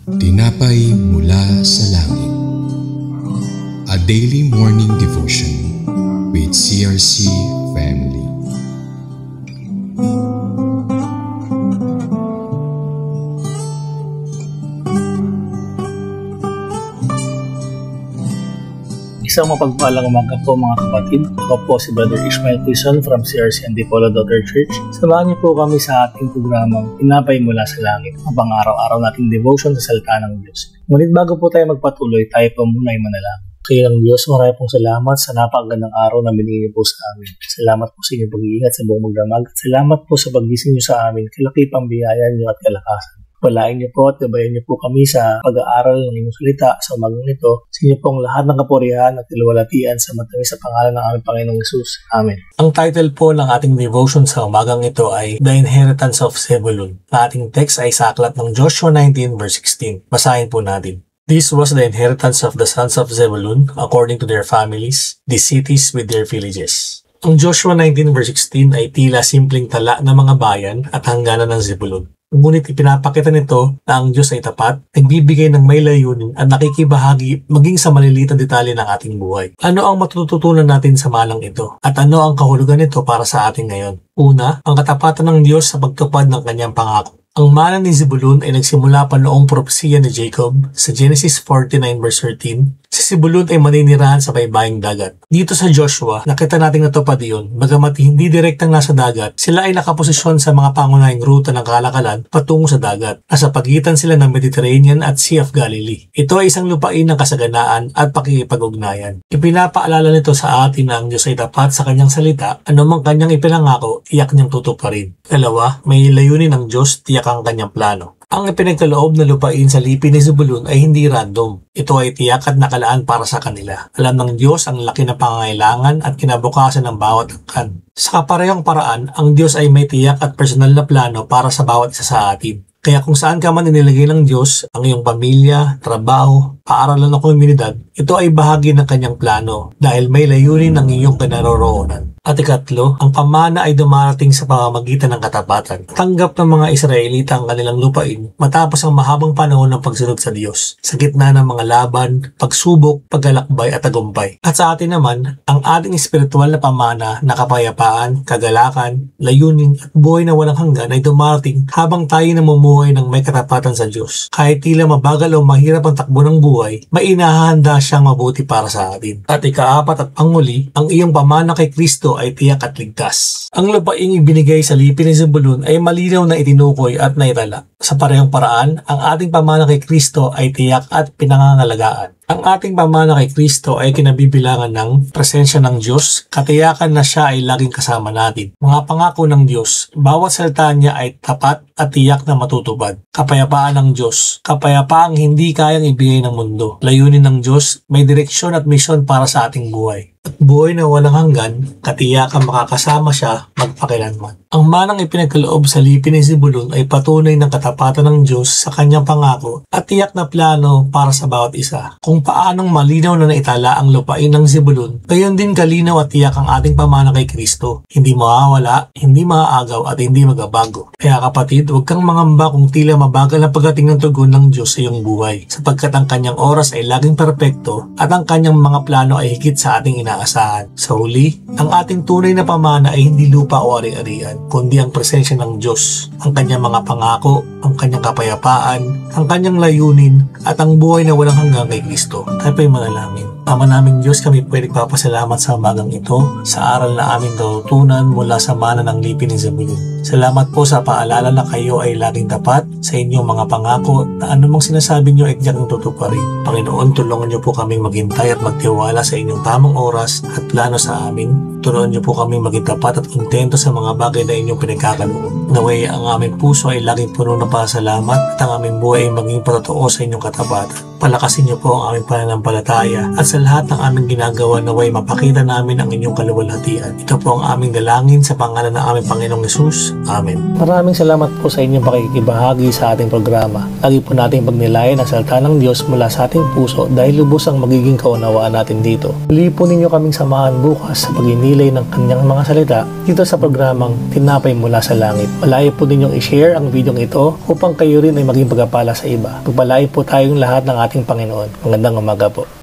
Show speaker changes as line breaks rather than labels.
Tinapay mula sa langit. A daily morning devotion with CRC family.
Isang mapagpalang umaga po mga kapatid. Ako po si Brother Ishmael Quezon from CRC Antipolo Daughter Church. Samahan niyo po kami sa ating programang Tinapay mula sa langit, ang pang-araw-araw nating devotion sa salita ng Diyos. Ngunit bago po tayo magpatuloy, tayo po muna ay manalangin. Kaya ng Diyos, marami pong salamat sa napakagandang araw na binigay niyo po sa amin. Salamat po sa inyong pag-iingat sa buong magdamag at salamat po sa paggising niyo sa amin. Kalaki pang biyaya niyo at kalakasan. Palain niyo po at gabayan niyo po kami sa pag-aaral ng inyong salita sa umagang ito. Sa inyo pong lahat ng kapurihan at kaluwalhatian sa matamis sa pangalan ng aming Panginoong Hesus. Amen. Ang title po ng ating devotion sa umagang ito ay The Inheritance of Zebulun. Ang ating text ay sa aklat ng Joshua 19 verse 16. Basahin po natin. This was the inheritance of the sons of Zebulun according to their families, the cities with their villages. Ang Joshua 19 verse 16 ay tila simpleng tala ng mga bayan at hangganan ng Zebulun. Ngunit ipinapakita nito na ang Diyos ay tapat, nagbibigay ng may layunin at nakikibahagi maging sa maliliit na detalye ng ating buhay. Ano ang matututunan natin sa malang ito? At ano ang kahulugan nito para sa atin ngayon? Una, ang katapatan ng Diyos sa pagtupad ng kanyang pangako. Ang mana ni Zebulun ay nagsimula pa noong propesiya ni Jacob sa Genesis 49 verse 13. Si Zebulun ay maninirahan sa baybaying dagat. Dito sa Joshua, nakita natin natupad iyon. Bagamat hindi direktang nasa dagat, sila ay nakaposisyon sa mga pangunahing ruta ng kalakalan patungo sa dagat. Nasa pagitan sila ng Mediterranean at Sea of Galilee. Ito ay isang lupain ng kasaganaan at pakikipag-ugnayan. Ipinapaalala nito sa atin na ang Diyos ay tapat sa kanyang salita, anumang kanyang ipinangako, tiyak niyang tutuparin. Dalawa, may layunin ng Diyos, tiyak ang kanyang plano. Ang ipinagkaloob na lupain sa lipi ni Zebulun ay hindi random. Ito ay tiyak at nakalaan para sa kanila. Alam ng Diyos ang laki na pangangailangan at kinabukasan ng bawat angkan. Sa kaparehong paraan, ang Diyos ay may tiyak at personal na plano para sa bawat isa sa atin. Kaya kung saan ka man inilagay ng Diyos, ang iyong pamilya, trabaho, paaralan o komunidad, ito ay bahagi ng kanyang plano dahil may layunin ng iyong kinaroroonan. At ikatlo, ang pamana ay dumarating sa pamamagitan ng katapatan. Tanggap ng mga Israelita ang kanilang lupain matapos ang mahabang panahon ng pagsunod sa Diyos, sa gitna ng mga laban, pagsubok, paglalakbay at tagumpay. At sa atin naman, ang ating espiritual na pamana na kapayapaan, kagalakan, layunin at buhay na walang hanggan ay dumarating habang tayo namumuhay ng may katapatan sa Diyos. Kahit tila mabagal o mahirap ang takbo ng buhay, may inahahanda siyang mabuti para sa atin. At ikaapat at panguli, ang iyong pamana kay Kristo ay tiyak at ligtas. Ang lupaing ibinigay sa lipi ni Zebulun ay malinaw na itinukoy at naitala. Sa parehong paraan, ang ating pamana kay Kristo ay tiyak at pinangangalagaan. Ang ating pamana kay Kristo ay kinabibilangan ng presensya ng Diyos, katiyakan na siya ay laging kasama natin. Mga pangako ng Diyos, bawat salita niya ay tapat at tiyak na matutupad. Kapayapaan ng Diyos, kapayapaang hindi kayang ibigay ng mundo. Layunin ng Diyos, may direksyon at misyon para sa ating buhay. At buhay na walang hanggan, katiyakan makakasama siya magpakilanman. Ang manang ipinagkaloob sa lipi ni Zebulun ay patunay ng katapatan ng Diyos sa kanyang pangako at tiyak na plano para sa bawat isa. Kung paanong malinaw na naitala ang lupain ng Zebulun, gayon din kalinaw at tiyak ang ating pamana kay Kristo. Hindi mawawala, hindi maaagaw at hindi magabago. Kaya kapatid, huwag kang mangamba kung tila mabagal na pagdating ng tugon ng Diyos sa iyong buhay, sapagkat ang kanyang oras ay laging perpekto at ang kanyang mga plano ay higit sa ating inaasahan. Sa huli, ang ating tunay na pamana ay hindi lupa o ari-arian, kundi ang presensya ng Diyos, ang kanyang mga pangako, ang kanyang kapayapaan, ang kanyang layunin, at ang buhay na walang hanggang kay Kristo. Tayo po'y manalangin. Ama naming Diyos, kami po'y nagpapasalamat sa umagang ito sa aral na aming natutunan mula sa mana ng lipi ni Zebulun. Salamat po sa paalala na kayo ay laging tapat sa inyong mga pangako na anumang sinasabi niyo ay tiyak ang tutuparin. Panginoon, tulungan niyo po kaming maghintay at magtiwala sa inyong tamang oras at plano sa amin. Turuan niyo po kaming maging tapat at kontento sa mga bagay na inyong pinagkakaloob. Naway ang aming puso ay laging puno ng pasalamat at ang aming buhay ay maging patotoo sa inyong katapatan. Palakasin niyo po ang aming pananampalataya at sa lahat ng aming ginagawa naway mapakita namin ang inyong kaluwalhatian. Ito po ang aming dalangin sa pangalan ng aming Panginoong Hesus. Diyos. Amen. Maraming salamat po sa inyong pakikibahagi sa ating programa. Lagi po nating pagnilayan ang salita ng Diyos mula sa ating puso dahil lubos ang magiging kaunawaan natin dito. Muli po ninyo kaming samahan bukas sa pagninilay ng kanyang mga salita dito sa programang Tinapay Mula sa Langit. Malaya po ninyong i-share ang video ito upang kayo rin ay maging pagpapala sa iba. Pagpalain po tayong lahat ng ating Panginoon. Magandang umaga po.